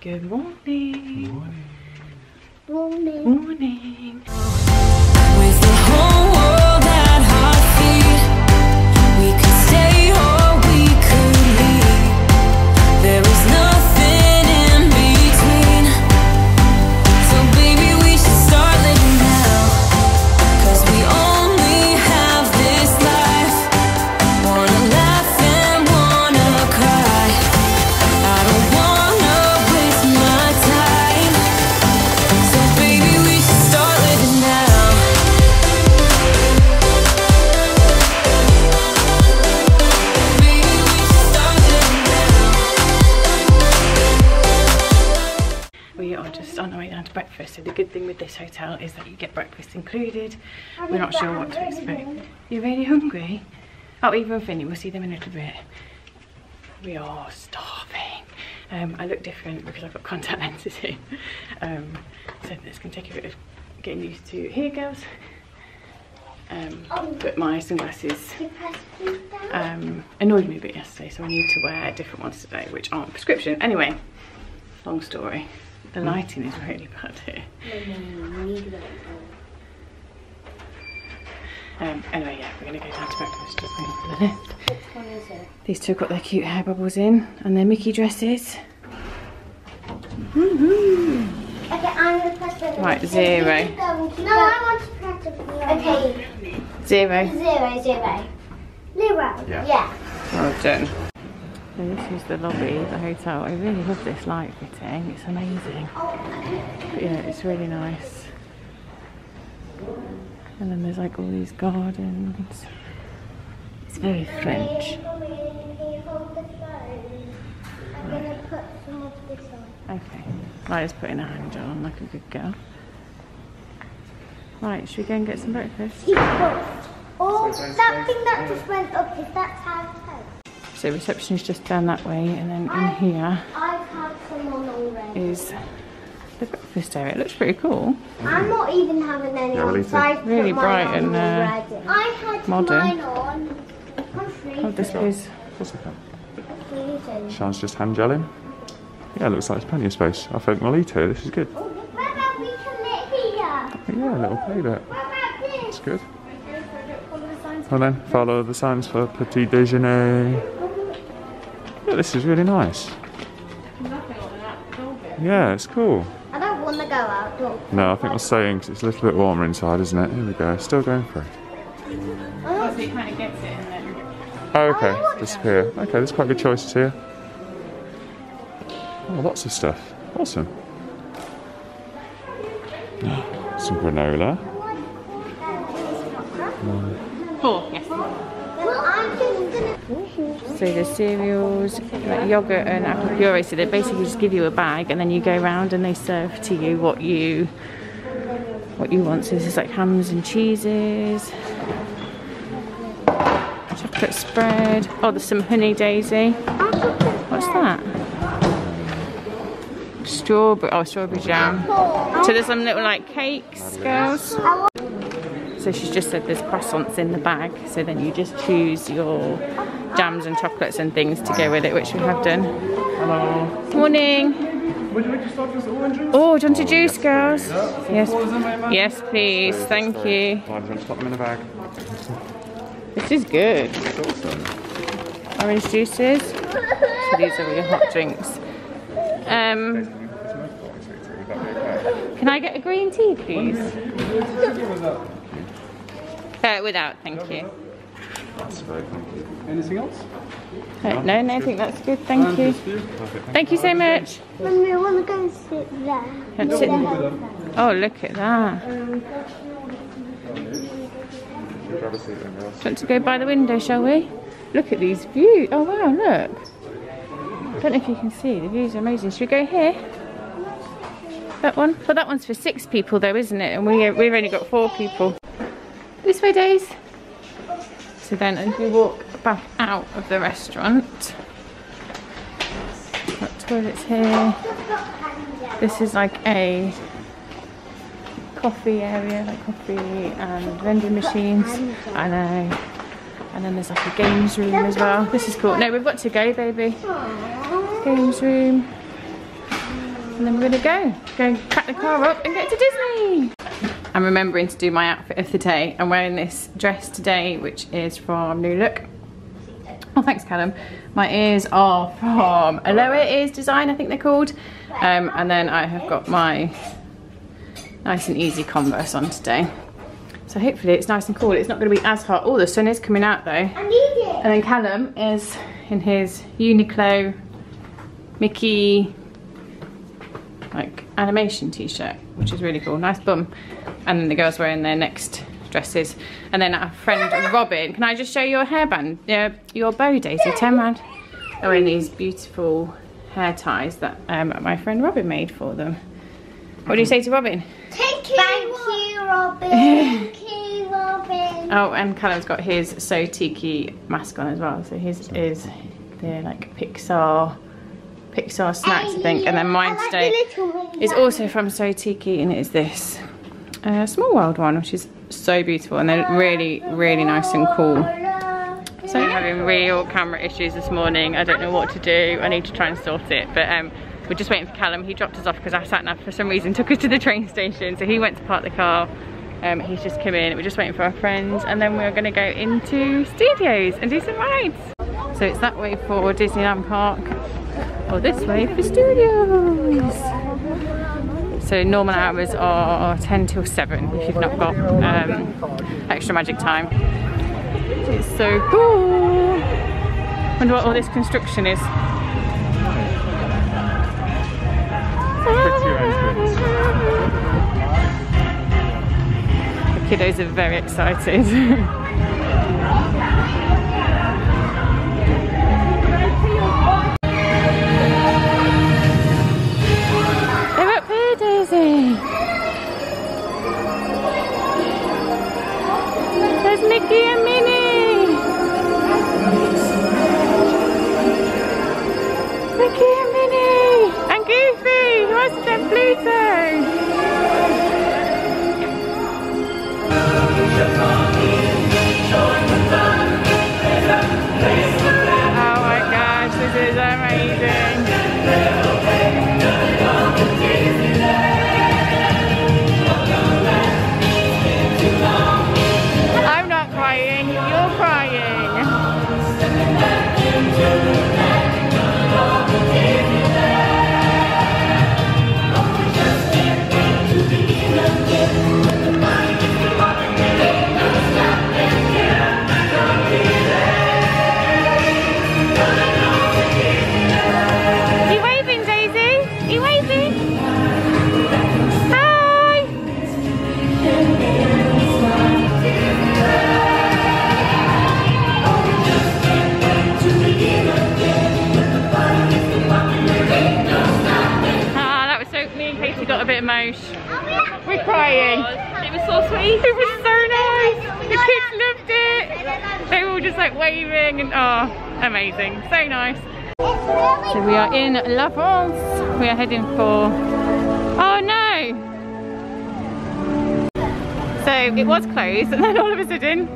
Good morning. Morning. Morning. Morning. With the whole world at our feet, we could stay or we could leave. There is nothing in between. So baby, we should start living now. 'Cause we only have this life. Wanna laugh and wanna cry. I don't wanna waste my time. So baby, we should start living now. Baby, we should start living now. We are just on our way down to breakfast. So the good thing with this hotel is that you get breakfast included. We're not sure what to expect. You're really hungry? Oh, Eva and Finny, we'll see them in a little bit. We are starving. I look different because I've got contact lenses in. So this can take a bit of getting used to. Here, girls. But my sunglasses annoyed me a bit yesterday, so I need to wear different ones today, which aren't prescription. Anyway, long story. The lighting is really bad here. Anyway, yeah, we're gonna go down to breakfast, just waiting for the lift. Which one is it? These two have got their cute hair bubbles in and their Mickey dresses. Woohoo! Okay, I'm gonna press it. Right, 0. No, I want to press it. Okay. 0. 0, 0. 0. Yeah. Well done. So this is the lobby of the hotel. I really love this light fitting. It's amazing. But yeah, it's really nice. And then there's like all these gardens. It's very French. I'm gonna put some of this on. Okay. Lyla's putting her hand on like a good girl. Right, should we go and get some breakfast? Oh, that thing that just went up, is that how it goes? So reception is just down that way, and then in here I've had some on already. is the breakfast area. It looks pretty cool. I'm not even having any Yeah, well, on, it's so I put really mine bright on and, already. I had modern. mine on. I'm free. Oh, this is. Of course I can. Freezing. Sean's just hand gelling. Yeah, looks like there's plenty of space. I think we'll eat here. This is good. Oh, what about we can live here? Yeah, a little play bit. What about this? That's good. And then follow the signs for petit déjeuner. Yeah, this is really nice. Yeah, it's cool. I don't want to go outdoors. No, I think we're staying because it's a little bit warmer inside, isn't it? Here we go. Still going for it. So it kind of gets it and then. Oh, okay. Disappear. Okay, there's quite good choices here. Oh, lots of stuff. Awesome. Some granola. 4, yes. Well, I'm just So the cereals, like yogurt and apple puree. So they basically just give you a bag and then you go around and they serve to you what you want. So this is like hams and cheeses, chocolate spread. Oh, there's some honey daisy. What's that? Strawberry. Oh, strawberry jam. So there's some little like cakes, girls. So she's just said there's croissants in the bag. So then you just choose your jams and chocolates and things to go with it, which we have done. Hello. Morning. Would you like to start with orange juice? Oh, do you want a juice, girls? Yes. Yes. Yes, please. Thank you. Right, I'm going to pop them in a bag. This is good. Awesome. Orange juices. So these are your hot drinks. Can I get a green tea, please? Without, thank you. That's great, thank you. Anything else? No, I think that's good. Thank you. Thank you so much. Mummy, I want to go and sit there. You want to sit there? Oh, look at that. Grab a seat then, girls. Do you want to go by the window, shall we? Look at these views. Oh wow, look. I don't know if you can see. The views are amazing. Should we go here? That one? Well, that one's for 6 people though, isn't it? And we've only got 4 people. This way, Days. So then as we walk back out of the restaurant, got toilets here. This is like a coffee area, like coffee and vending machines. I know. And then there's like a games room as well. This is cool. No, we've got to go, baby. Games room. and then we're gonna go pack the car up and get to Disney. I'm remembering to do my outfit of the day. I'm wearing this dress today, which is from New Look. Oh, thanks, Callum. My ears are from Aloha Ears Design, I think they're called. And then I have got my nice and easy Converse on today. So hopefully it's nice and cool. It's not going to be as hot. Oh, the sun is coming out though. And then Callum is in his Uniqlo Mickey like animation t-shirt, which is really cool. Nice bum. And then the girls wearing their next dresses. And then our friend Robin, can I just show your hairband? Your bow, Daisy, turn around. They're wearing these beautiful hair ties that my friend Robin made for them. What do you say to Robin? Thank you, Robin. Thank you, Robin. Oh, and Callum's got his So Tiki mask on as well. So his is the like Pixar snacks, I think. And then mine today is also from So Tiki, and it is this Small World one, which is so beautiful, and they're really, really nice and cool. So I'm having real camera issues this morning. I don't know what to do. I need to try and sort it, but we're just waiting for Callum. He dropped us off because our sat nav for some reason took us to the train station, so he went to park the car. He's just come in. We're just waiting for our friends, and then we're going to go into studios and do some rides. So it's that way for Disneyland Park, or this way for studios. So normal hours are 10 till 7 if you've not got extra magic time. It's so cool. Wonder what all this construction is. The kiddos are very excited. They're up here, Daisy. There's Mickey and Minnie. Mickey and Minnie. And Goofy, who wants to get Pluto. Oh my gosh, this is amazing. I'm not crying, you're crying. You waving, Daisy? You waving? Hi! Ah, that was so, me and Katie got a bit emotional. We're crying. It was so sweet. It was so nice. The kids loved it. They were all just like waving and oh, amazing. So nice. So we are in La France. We are heading for, oh no. So it was closed and then all of a sudden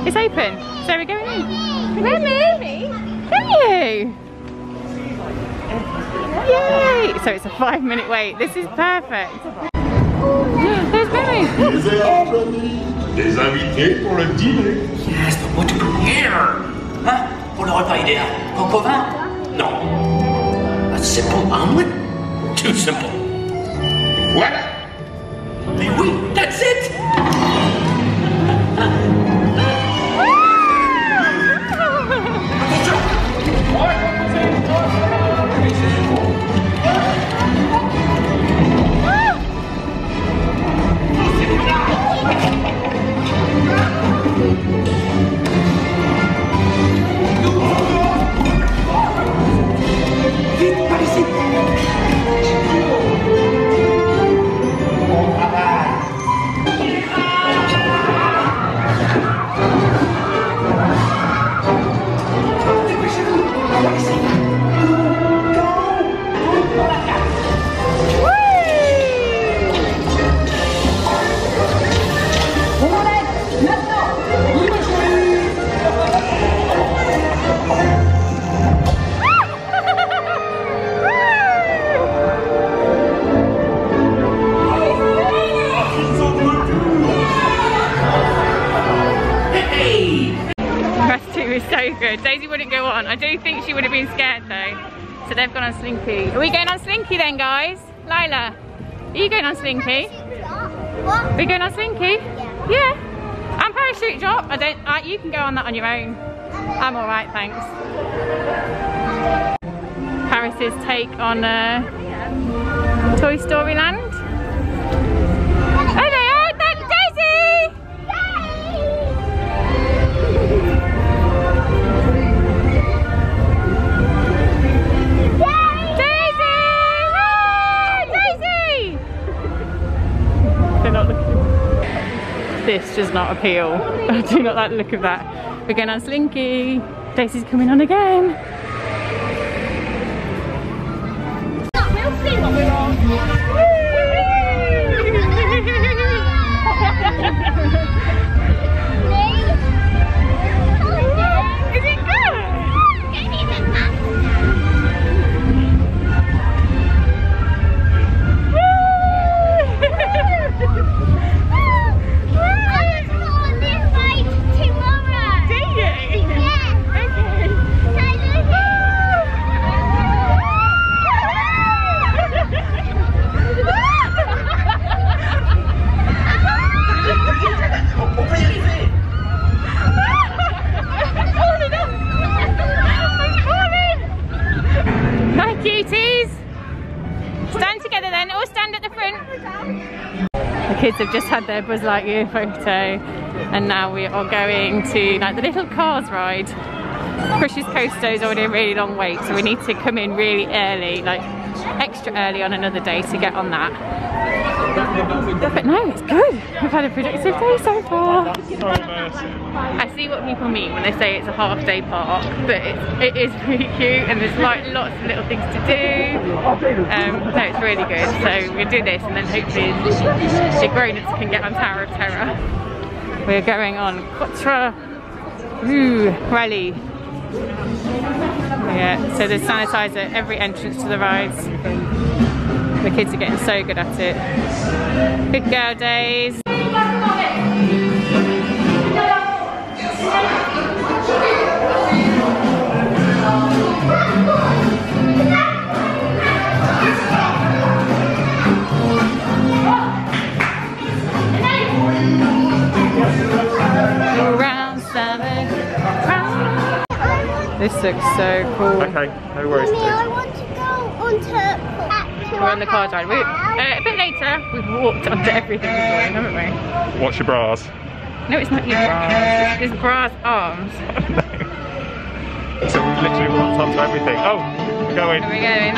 it's open. So we're going in. Remy? Are you? Yay! So it's a 5-minute wait. This is perfect. There's Remy. Des invités pour le dîner. Yes, but what to prepare? Hein? Pour le repas idéal. Coq au vin? No. A simple omelet? Too simple. Voilà. Mais oui, that's it! Vite, par ici! so good. Daisy wouldn't go on. I do think she would have been scared though. So they've gone on Slinky. Are we going on Slinky then, guys? Lyla, are you going on Slinky? What? Are we going on Slinky? Yeah. And parachute drop. I don't. You can go on that on your own. I'm all right, thanks. Paris's take on Toy Story Land. Oh, they are! Daisy! Daisy! Daisy! They're not looking. This does not appeal. I do not like the look of that. We're going on Slinky. Daisy's coming on again. We'll see what we're on. Is it good? Kids have just had their Buzz Lightyear photo and now we are going to like the little cars ride. Crush's Coaster is already a really long wait, so we need to come in really early, like extra early on another day to get on that. But no, it's good. We've had a productive day so far. I see what people mean when they say it's a half day park, but it is really cute and there's like lots of little things to do. So it's really good. So we'll do this and then hopefully the grown-ups can get on Tower of Terror. We're going on Quattro Rally. Yeah, so there's sanitizer at every entrance to the rides. The kids are getting so good at it. Good girl days. This looks so cool. Okay, no worries. Mommy, I want to go onto We're on the car ride. A bit later, we've walked onto everything this morning, haven't we? Watch your bras. No, it's not your bras. It's bras arms. So we've literally walked onto everything. Oh, we're going. Are we going?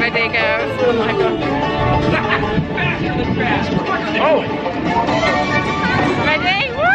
Ready, girls? Oh my god. Oh! Ready? Woo!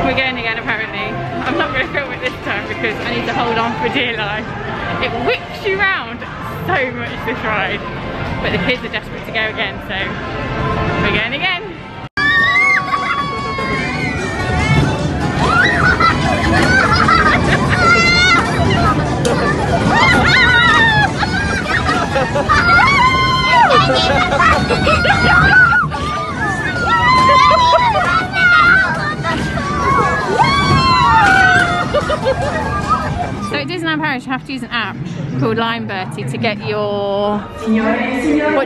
We're going again apparently. I'm not going to film it this time because I need to hold on for dear life. It whips you round so much, this ride. But the kids are desperate to go again, so we're going again. So at Disneyland Paris you have to use an app called Line Bertie to get your, what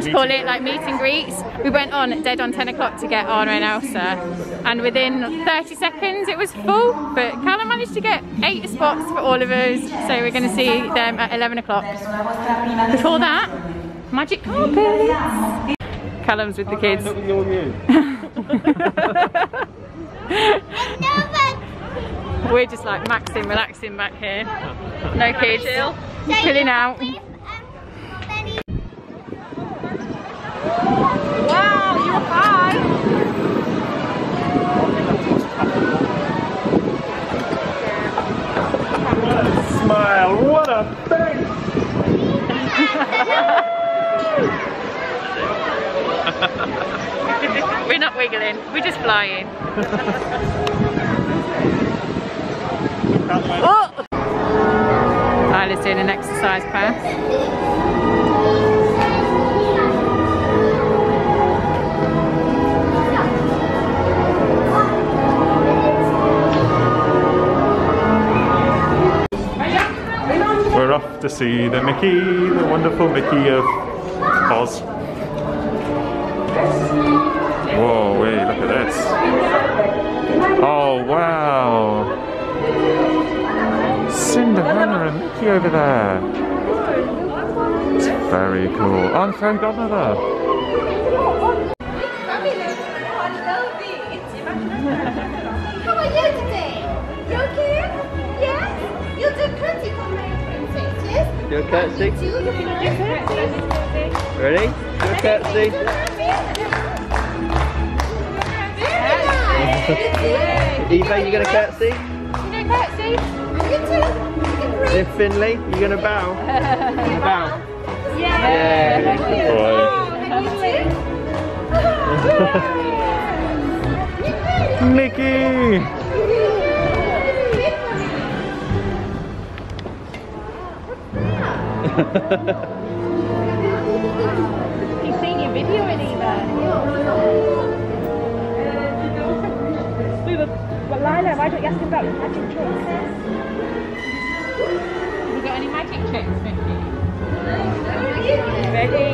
do you call it, like meet and greets. We went on dead on 10 o'clock to get Anna and Elsa and within 30 seconds it was full, but Callum managed to get 8 spots for all of us, so we're going to see them at 11 o'clock. Before that, magic carpets. Callum's with the kids. We're just like maxing, relaxing back here. No kids, chilling out. Wow, you're high. Smile, what a face! We're not wiggling, we're just flying. Oh! Lyla's doing an exercise class. We're off to see the Mickey, the wonderful Mickey of Oz. Whoa, wait, look at this. Oh, wow. Cinderella and Mickey over there. It's very cool. Oh, and Fairy Godmother. How are you today? You okay? Yes? You did pretty for my princess, yes? Do a curtsy. Ready? Do a curtsy. Eva, you gonna curtsy? You know curtsy? You too. And Finley, you gonna bow? You bow? Yeah. Mickey! He's seen your video in Eva. Well, Lyla, why don't you ask about the magic tricks? Have you got any magic tricks, Mickey? Ready?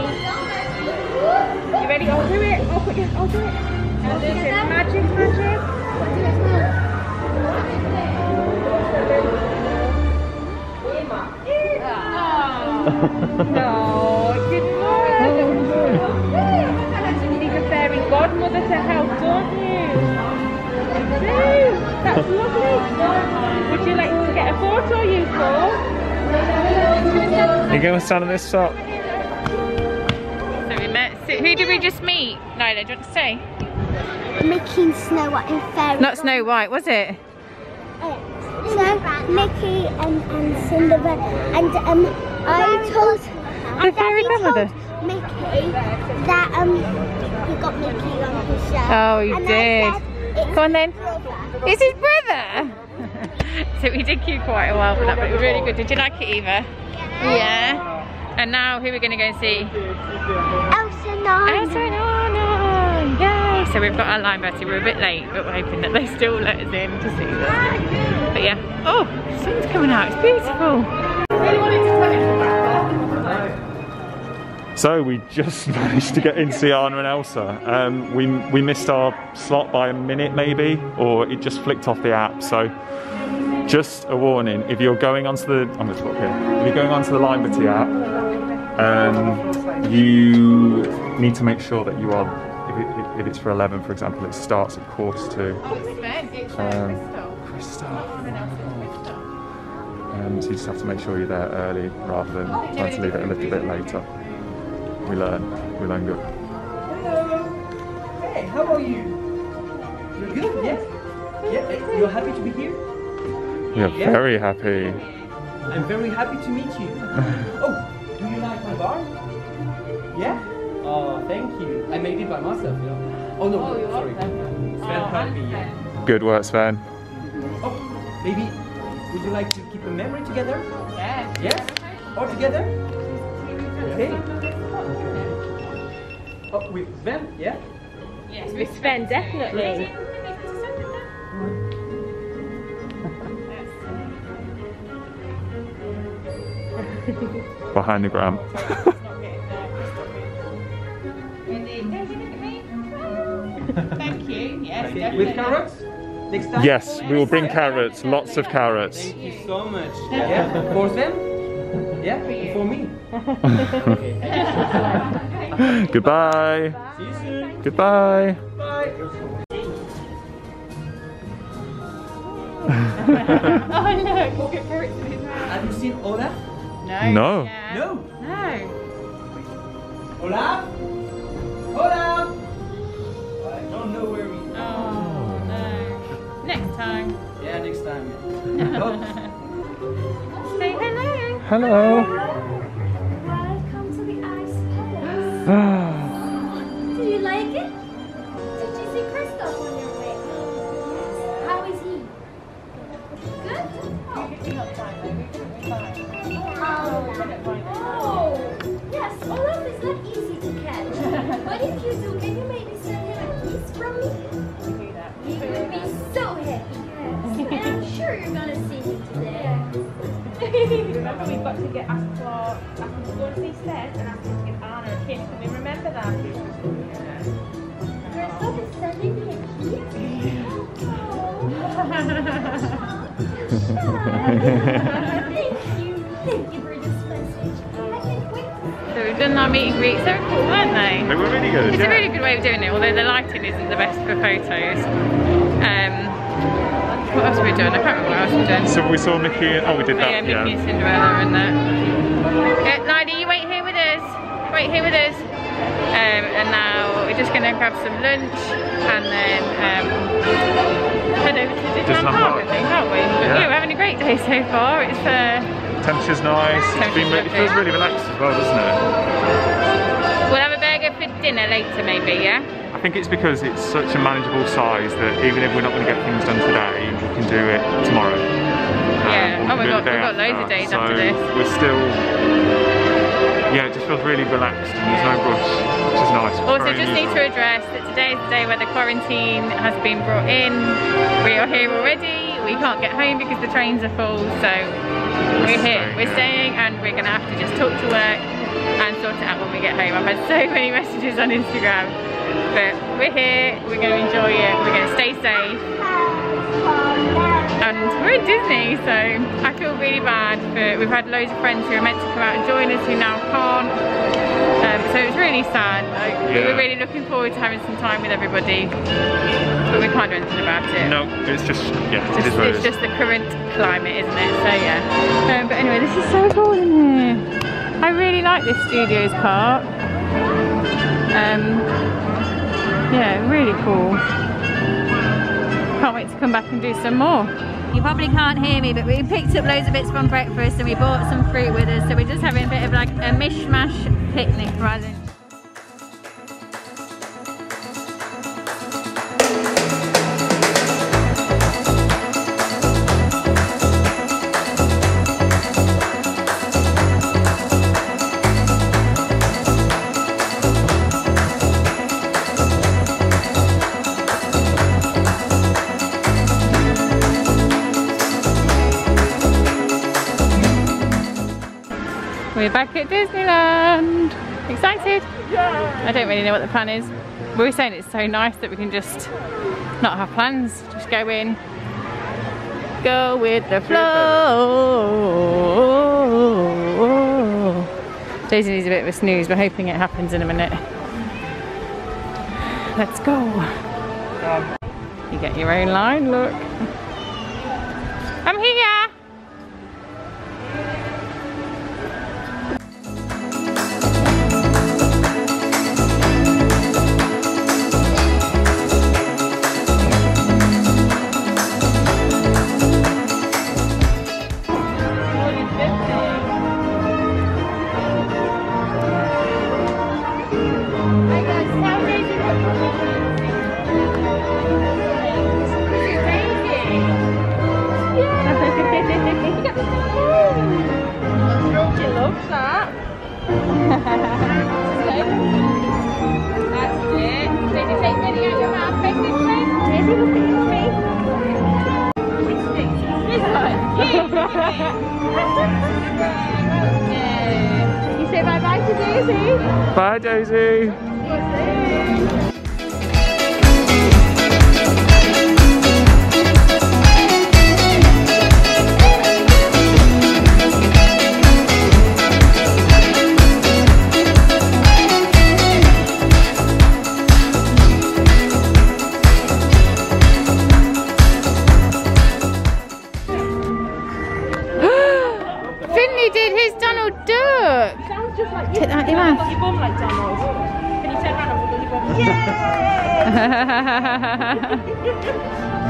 You ready? I'll do it. I'll do it. I'll do it. Magic. No, it didn't work. You need a fairy godmother to help, don't you? That's lovely. Would you like to get a photo, you four? You going to stand on this top? So we met. So who did we just meet? Lyla, do you want to say? Mickey and Snow White and Fairy. Not Snow White, was it? So Mickey and Cinderella and I told The fairy godmother. Mickey that he got Mickey on his show. Oh, he And I did. said, it's Go on then. brother. It's his brother. So we did queue quite a while for that, but it was really good. Did you like it, Eva? Yeah. And now who are we going to go and see? Elsa and Anna. Elsa and Anna. Yay! So we've got our line party. We're a bit late, but we're hoping that they still let us in to see them. But yeah. Oh, the sun's coming out. It's beautiful. So we just managed to get in Sian and Elsa. We missed our slot by a minute maybe, or it just flicked off the app. So just a warning, if you're going onto the, I'm going to talk here. If you're going onto the Line Betty app, you need to make sure that you are, if it's for 11 for example, it starts at 2:45. Crystal. So you just have to make sure you're there early rather than trying to leave it a little bit later. We learn good. Hello. Hey, how are you? You're good, yes? Yeah, you're happy to be here? We are very happy. I'm very happy to meet you. Oh, do you like my bar? Yeah? Oh, thank you. I made it by myself, you know. Oh no, sorry. Sven helped me, yeah. Good work, Sven. Oh, maybe would you like to keep a memory together? Yeah. Yes? All together? Okay. Oh, with Sven, yeah? Yes, With Sven, definitely. Behind the gram. Thank you. Yes, definitely. With carrots? Next time? Yes, we will bring carrots, lots of carrots. Thank you so much. Yeah? For Sven? Yeah? For me? Goodbye. See you soon. Goodbye. Bye. Oh look, he's got carrots in his mouth. Have you seen Olaf? No. No. Yeah. No. No. Olaf? Olaf? I don't know where we Oh no. Next time. Yeah, next time. Say hello. Hello. Welcome to the Ice Palace. Do you like it? Did you see Christoph on your way? Yes. How is he? Good? Oh, yes, Olaf is not easy to catch. But if you do, can you maybe send him a kiss from me? He would be so happy. Yes. And I'm sure you're gonna see him today. Remember, we've got to get asked to go to see Seth and ask him to give Anna a kiss. Can we remember that? Christoph is sending me a kiss? Thank you for this message. I can't wait. So we've done our meet and greets. They were cool, weren't they? They were really good. It's yeah. a really good way of doing it, although the lighting isn't the best for photos. What else have we done? I can't remember what else we've done. So we saw Mickey and we did that. Yeah, Mickey and Cinderella and that. Lyla, you wait here with us. Wait here with us. And now we're just going to grab some lunch and then head over to Disneyland Park, I think, aren't we? But yeah, we're having a great day so far. It's temperature's nice. It feels really relaxed as well, doesn't it? We'll have a burger for dinner later, maybe. Yeah. I think it's because it's such a manageable size that even if we're not going to get things done today, we can do it tomorrow. Yeah. Oh, we've got loads of days after this. We're still, yeah, it just feels really relaxed and there's no rush, which is nice. Also, just need to address that today is the day where the quarantine has been brought in. We are here already. We can't get home because the trains are full, so we're here. We're staying, and we're going to have to just talk to work and sort it out when we get home. I've had so many messages on Instagram. But we're here, we're going to enjoy it, we're going to stay safe, and we're in Disney, so I feel really bad for, we've had loads of friends who are meant to come out and join us who now can't, so it's really sad. Like, we were really looking forward to having some time with everybody, but we can't do anything about it. No, it's just, yeah, it's just the current climate, isn't it? So yeah. But anyway, this is so cool in here. I really like this studios park. Yeah, really cool. Can't wait to come back and do some more. You probably can't hear me, but we picked up loads of bits from breakfast and we bought some fruit with us, so we're just having a bit of like a mishmash picnic rather than... We're back at Disneyland. Excited? Yeah. I don't really know what the plan is. We were saying it's so nice that we can just not have plans. Just go in, go with the flow. Daisy needs a bit of a snooze. We're hoping it happens in a minute. Let's go. You get your own line. Look. I'm here. You say bye-bye to Daisy? Bye, Daisy. Should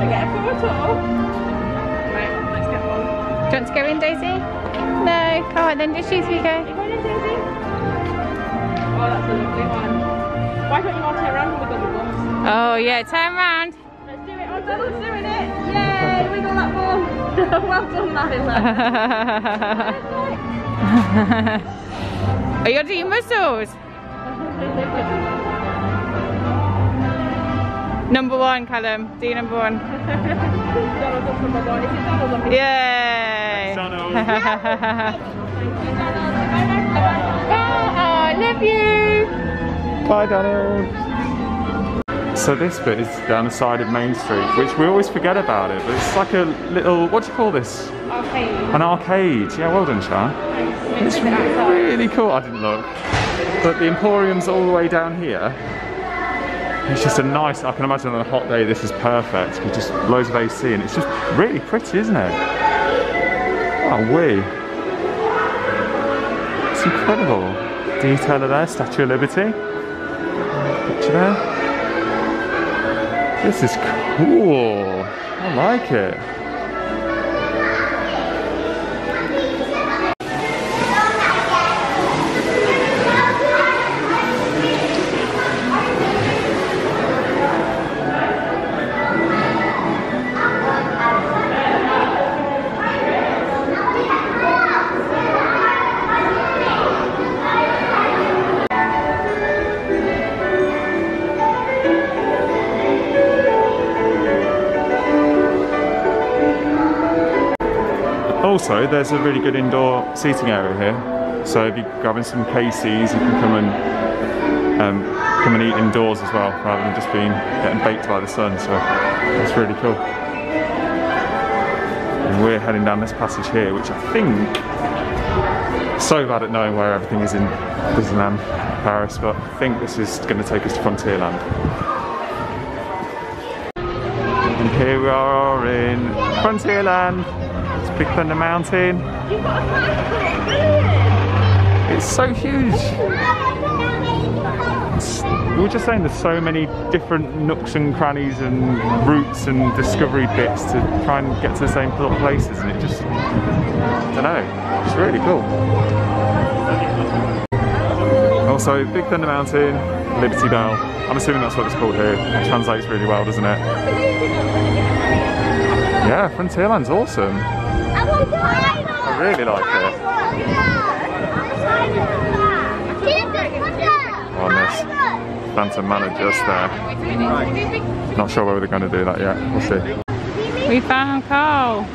I get a photo? Right, let's get one. Do you want to go in, Daisy? No, alright then, just choose where you go. Are you going in, Daisy? Oh, that's a lovely one. Why don't you all turn around when we go to the bus? Oh yeah, turn round. Let's do it. Oh, Donald's doing it. Yay, we got that ball. Well done, Lyla. Are you doing your muscles? Number one, Callum. Do your number one. Donald's up number one. Is it Donald up? Yay! Donald. Thank you, Donald. Oh, I love you. Bye, Donald. So this bit is down the side of Main Street, which we always forget about it, but it's like a little, what do you call this? Arcade. An arcade. Yeah, well done, Sian. It's really cool. I didn't look. But the Emporium's all the way down here. It's just a nice, I can imagine on a hot day this is perfect. With just loads of AC and it's just really pretty, isn't it? Oh, wee. It's incredible. Detailer there, Statue of Liberty. Picture there. This is cool. I like it. Also, there's a really good indoor seating area here. So if you're grabbing some KCs, you can come and eat indoors as well, rather than just getting baked by the sun. So that's really cool. And we're heading down this passage here, which I think, so bad at knowing where everything is in Disneyland Paris, but I think this is going to take us to Frontierland. And here we are in Frontierland. Big Thunder Mountain. It's so huge. We were just saying there's so many different nooks and crannies and routes and discovery bits to try and get to the same places, and it just, I don't know, it's really cool. Also, Big Thunder Mountain, Liberty Bell. I'm assuming that's what it's called here. It translates really well, doesn't it? Yeah, Frontierland's awesome. I really like it. On this Phantom Manor just there. Not sure whether they're going to do that yet. We'll see. We found Carl.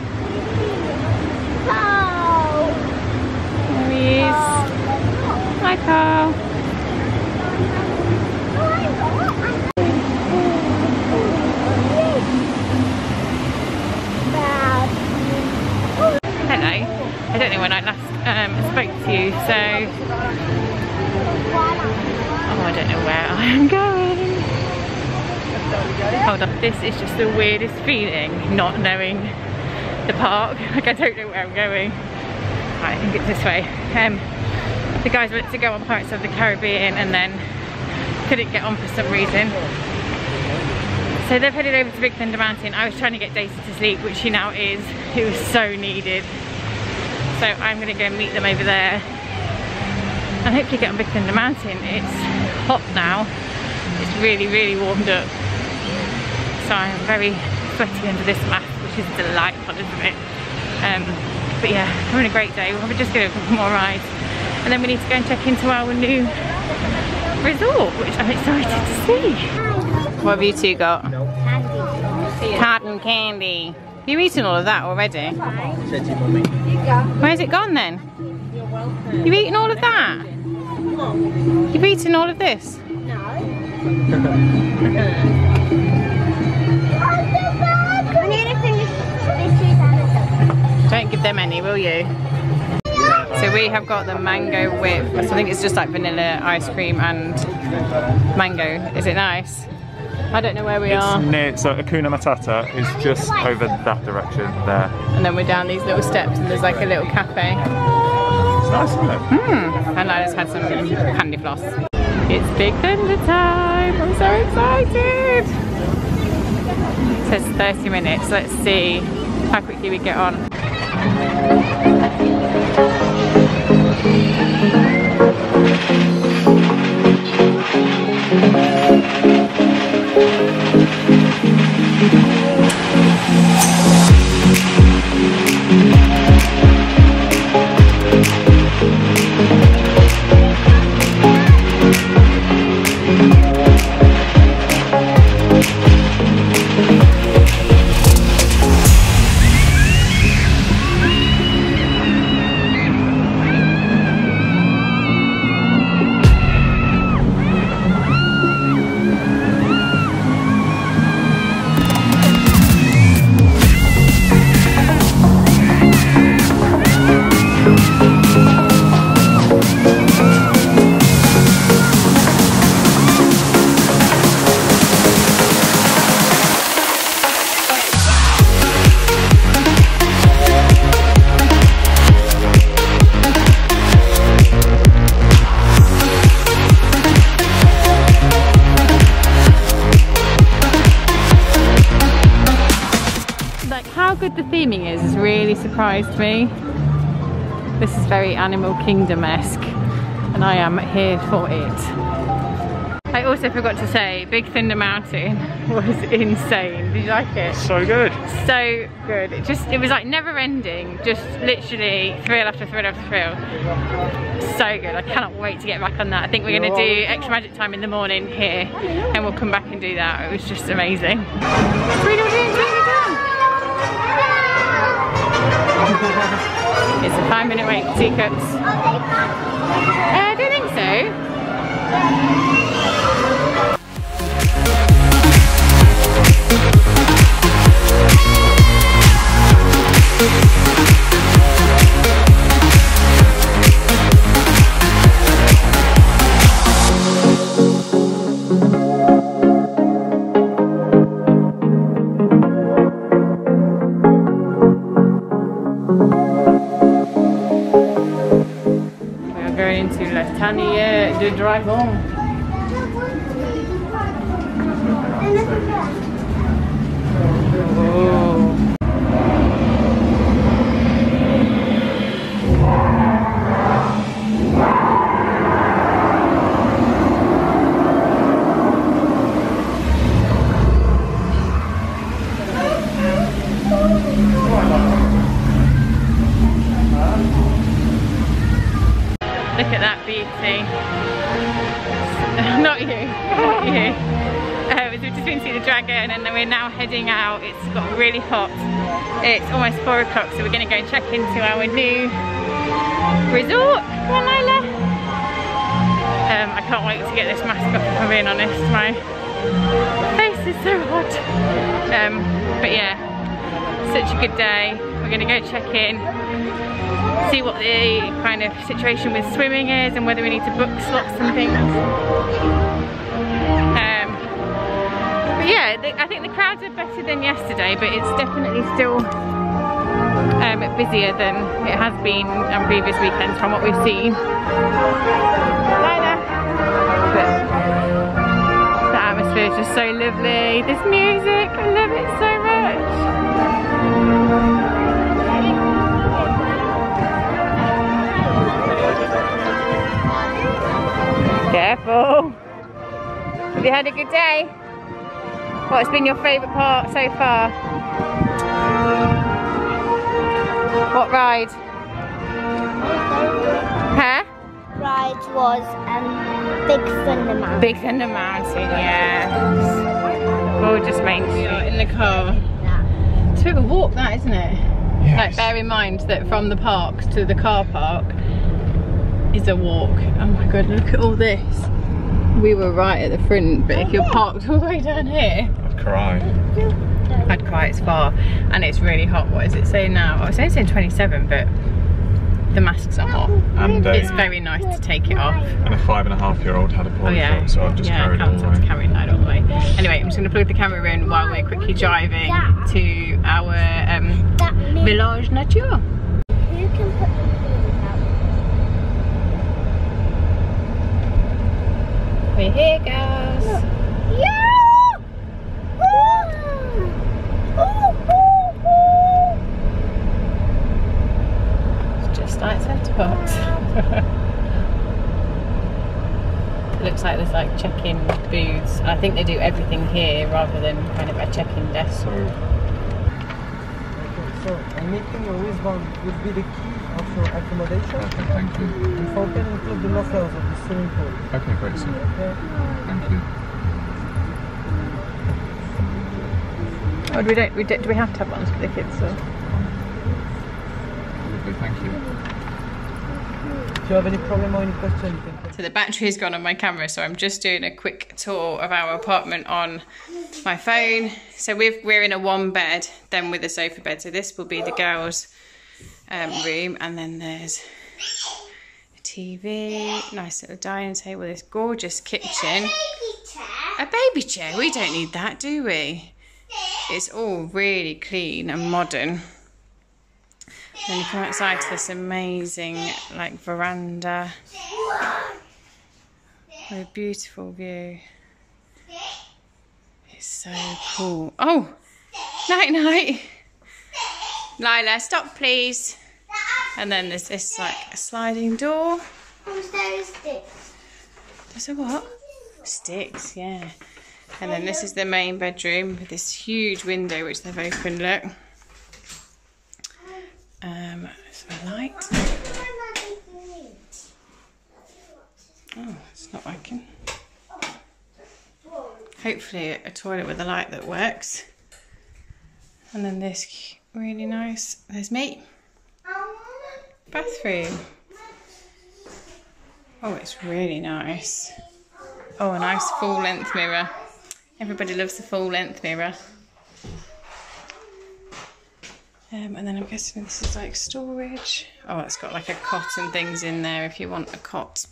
There he is. Hi, Carl. Hello. I don't know when I last spoke to you, so oh, I don't know where I am going. Hold on, this is just the weirdest feeling, not knowing the park. Like, I don't know where I'm going. Right, I think it's this way. The guys went to go on Pirates of the Caribbean and then couldn't get on for some reason. So they've headed over to Big Thunder Mountain. I was trying to get Daisy to sleep, which she now is. It was so needed. So I'm going to go and meet them over there and hopefully get on Big Thunder Mountain. It's hot now. It's really, really warmed up. So I'm very sweaty under this mask, which is delightful, isn't it? But yeah, we're having a great day. We're just going for more rides. And then we need to go and check into our new resort, which I'm excited to see. What have you two got? Candy. Cotton candy. You've eaten all of that already? Where's it gone then? You've eaten all of that? You've eaten all of this? Don't give them any, will you? So we have got the mango whip. I think it's just like vanilla ice cream and mango. Is it nice? I don't know where we are. Near, so Hakuna Matata is just over that direction there. And then we're down these little steps and there's like a little cafe. It's nice, isn't it? And Lila's had some candy floss. It's Big Thunder time. I'm so excited. It says 30 minutes. Let's see how quickly we get on. The theming has really surprised me. This is very Animal Kingdom-esque and I am here for it. I also forgot to say, Big Thunder Mountain was insane. Did you like it? So good. So good. It was like never ending, just literally thrill after thrill after thrill. So good. I cannot wait to get back on that. I think we're going to do extra magic time in the morning here and we'll come back and do that. It was just amazing. It's a 5-minute wait for teacups. I don't think so. De Dragon. Oh. Look at that beauty. Not you, not you. We've just been to see the dragon and then we're now heading out. It's got really hot. It's almost 4 o'clock, so we're going to go and check into our new resort. Come on, Lyla. I can't wait to get this mask off, if I'm being honest. My face is so hot. But yeah, such a good day. We're going to go check in, see what the kind of situation with swimming is and whether we need to book slots and things. But yeah, I think the crowds are better than yesterday, but it's definitely still busier than it has been on previous weekends from what we've seen. But the atmosphere is just so lovely. This music, I love it so much. Careful. Have you had a good day? What's been your favourite part so far? What ride? Huh? Ride was Big Thunder Mountain. Big Thunder Mountain, yeah. Gorgeous main street. In the car. It's a bit of a walk, that, isn't it? Yes. Like, bear in mind that from the park to the car park is a walk. Oh my god, look at all this. We were right at the front, but if you're parked all the way down here, I'd cry. I'd cry. It's far and it's really hot. What is it saying now? I was only saying 27, but the masks are hot. And it's very nice to take it off. And a 5.5-year-old had a poor foot, so I've just carried it all the way. Carrying that all the way. Anyway, I'm just going to plug the camera in while we're quickly driving to our village nature. Who can put the balloons out? We're here, girls. Yeah! It's just like Centre Parks. It looks like there's like check-in booths. I think they do everything here rather than kind of a check-in desk. So, a meeting your wristband would be the key of your accommodation. Okay, thank you. The fountain includes the lockers of the swimming pool. Okay, great, sir. Okay. Thank you. Oh, do we have to have ones for the kids? So? Lovely, thank you. If you have any problem or any question, you can... So the battery's gone on my camera, so I'm just doing a quick tour of our apartment on my phone. So we're in a one bed, then with a sofa bed. So this will be the girls' room, and then there's a TV, nice little dining table, this gorgeous kitchen. A baby chair. We don't need that, do we? It's all really clean and modern. Then you come outside to this amazing like veranda with a beautiful view. It's so cool. Oh, night night. Lyla, stop please. And then there's this like a sliding door. There's a what? Sticks, yeah. And then this is the main bedroom with this huge window which they've opened, look. So a light. Oh, it's not working. Hopefully a toilet with a light that works. And then this really nice, there's me. Bathroom. Oh, it's really nice. Oh, a nice full length mirror. Everybody loves the full length mirror. And then I'm guessing this is like storage. Oh, it's got like a cot and things in there if you want a cot.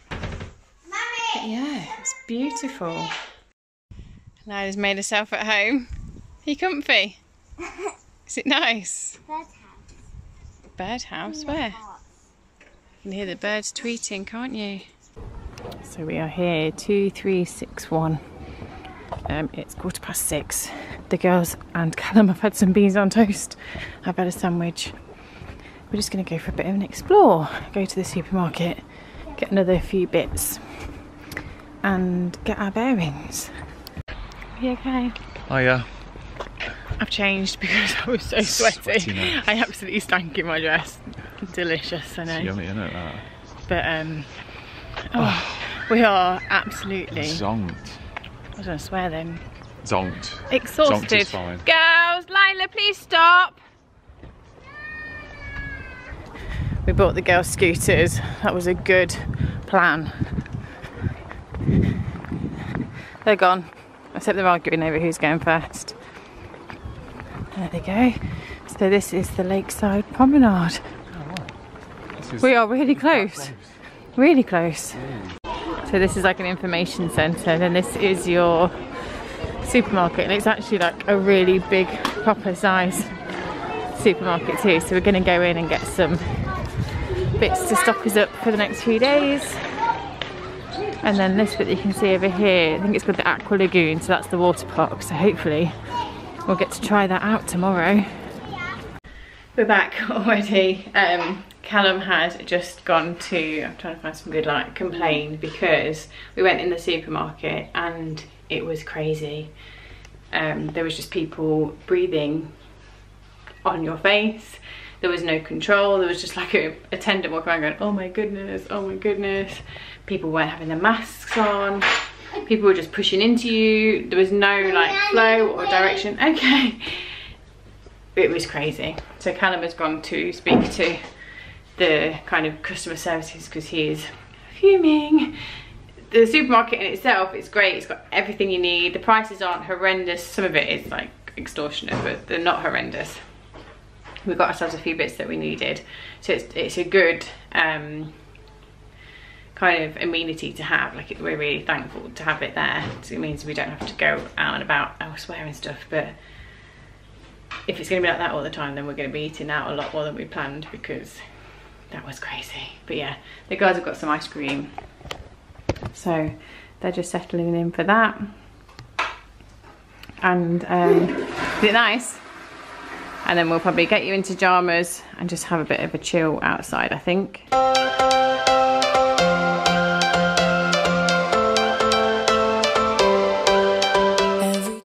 But yeah, it's beautiful. Lyla's made herself at home. Are you comfy? Is it nice? Birdhouse. Birdhouse? Where? You can hear the birds tweeting, can't you? So we are here, 2361. It's 6:15. The girls and Callum have had some beans on toast. I've had a sandwich. We're just going to go for a bit of an explore. Go to the supermarket, get another few bits and get our bearings. Are you okay? Oh yeah. I've changed because I was so sweaty. I absolutely stank in my dress. Delicious, I know. It's yummy, isn't it? That? But we are absolutely Zonked. I was gonna swear then. Zonked. Exhausted. Zonked is fine. Girls, Lyla, please stop. We bought the girls scooters. That was a good plan. They're gone. Except they're arguing over who's going first. There they go. So this is the Lakeside Promenade. We are really close. Really close. So this is like an information centre, and then this is your supermarket, and it's actually like a really big proper size supermarket too. So we're going to go in and get some bits to stock us up for the next few days. And then this bit you can see over here, I think it's called the Aqua Lagoon, so that's the water park. So hopefully we'll get to try that out tomorrow. We're back already. Callum had just gone to, I'm trying to find some good light, complain because we went in the supermarket and it was crazy. There was just people breathing on your face. There was no control. There was just like a attendant walking around going, oh my goodness, oh my goodness. People weren't having their masks on. People were just pushing into you. There was no like flow or direction. Okay. It was crazy. So Callum has gone to speak to the kind of customer services because he is fuming. The supermarket in itself is great. It's got everything you need. The prices aren't horrendous. Some of it is like extortionate, but they're not horrendous. We got ourselves a few bits that we needed. So it's a good kind of amenity to have. Like we're really thankful to have it there. So it means we don't have to go out and about elsewhere and stuff. But if it's going to be like that all the time, then we're going to be eating out a lot more than we planned because that was crazy. But yeah, the guys have got some ice cream. So they're just settling in for that. And is it nice? And then we'll probably get you into pajamas and just have a bit of a chill outside, I think.